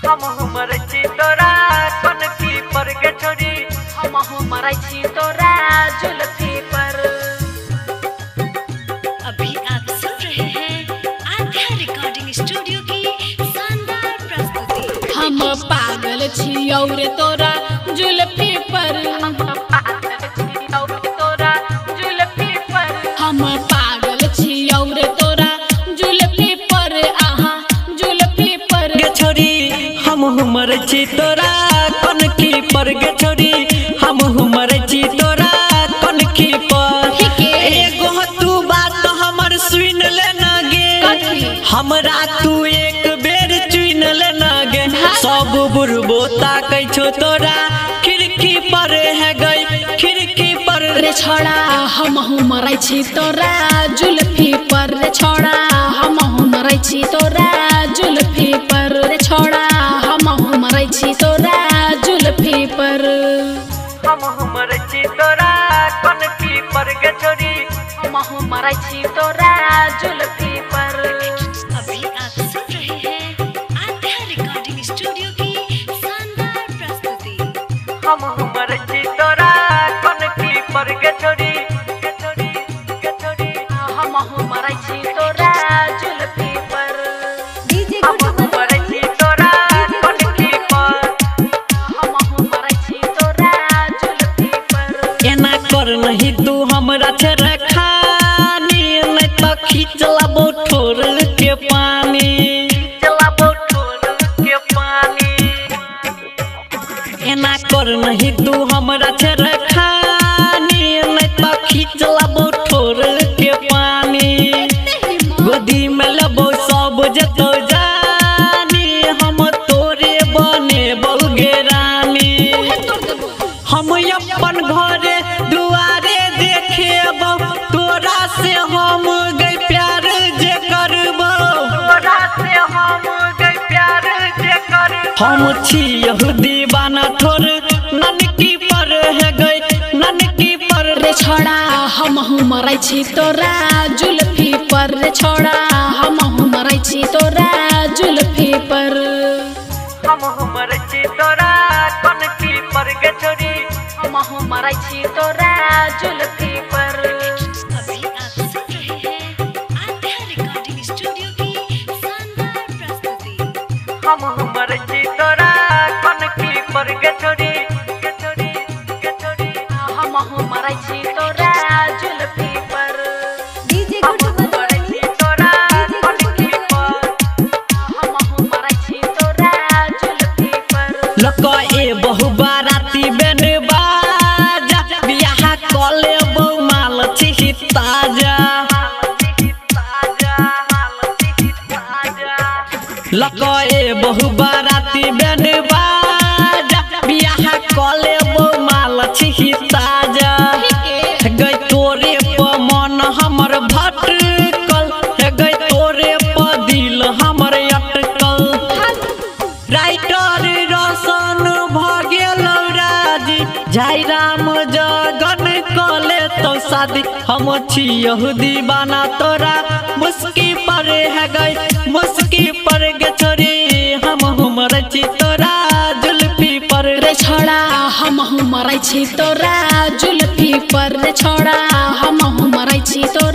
हम मरै छी तोरा कन की पर के छोड़ी हम मरै छी तोरा जुल्फी पर। अभी आप सुन रहे हैं आध्या रिकॉर्डिंग स्टूडियो की शानदार प्रस्तुति। हम पागल छियौ रे तोरा जुल्फी पर। हम पागल छियौ रे तोरा जुल्फी पर। हम पागल छियौ रे तोरा जुल्फी पर। आहा जुल्फी पर गे छोड़ी हम मरै छी तोरा कन की पर गे छोड़ी हम मरै छी तोरा कन की पर। एगो तू बात हमर सुन लेना गे हमरा तू एक बेर चुन लेना गे। सब बुढ़बो ताकै छो तोरा खिड़की पर है गई खिड़की पर रे छोड़ा हम मरै छी तोरा जुल्फी पर। रे छोड़ा हम मरै छी तोरा जुल्फी पर। रे छोड़ा हम मरै छी तोरा जुल्फी पर। हम मरै छी तोरा कन की पर गे छोड़ी हम मरै छी तोरा जुल्फी पर। अभी आप सुन रहे हैं आध्या रिकॉर्डिंग स्टूडियो की शानदार प्रस्तुति। हम मरै छी तोरा कन की पर गे छोड़ी गे छोड़ी गे छोड़ी हम मरै छी तोरा जुल्फी पर। हम मरै छी तोरा कन की पर। हम मरै छी तोरा जुल्फी पर। एना कर नहीं तू हमरा छेड़ा खानी नहीं तो खींच लाबो ठोर के पानी खींच लाबो ठोर के पानी। एना कर नहीं तू हमरा छेड़ा खानी नहीं तो खींच लाबो ठोर के पानी। गोदी में लबो सब जतो जानी हम तोरे बने बहुगे रानी। हम अपन घरे दुआरे देखेबो तोरा से हम गई प्यार जे करबो तोरा से हम गई प्यार जे करबो। हम छी यहू दीवाना ठोर ननकी पर है गई ननकी पर। रे छोड़ा हम मरै छी तोरा जुल्फी पर। रे छोड़ा हम मरै छी तोरा जुल्फी पर। हम मरै छी तोरा कन की पर गे छोड़ी हम मरै छी तोरा जुल्फी पर। अभी आप सुन रहे हैं आध्या रिकॉर्डिंग स्टूडियो की शानदार प्रस्तुति। हम मरै छी तोरा कन की पर गे छोड़ी गे छोड़ी गे छोड़ी हम मरै छी तोरा जुल्फी पर। हम मरै छी तोरा कन की पर। हम मरै छी तोरा जुल्फी पर। लको ए बहु बाराती बेन बाजा बियाह कले बहु माल छी ताजा लको ए बहु बाराती बेन बाजा बियाह कले बहु माल छी ताजा। गई तोरे प मन हमर भटकल गई तोरे प दिल हमर अटकल। राइटर रोशन भगेल राजी जय राम जगन कले तो शादी। हम छी यहू दीवाना तोरा मुस्की पर है गई मुस्की पर गे छोड़ी हम मरै छी तोरा जुल्फी पर। रे छोड़ा हम मरै छी तोरा जुल्फी पर। रे छोड़ा हम मरै छी तोरा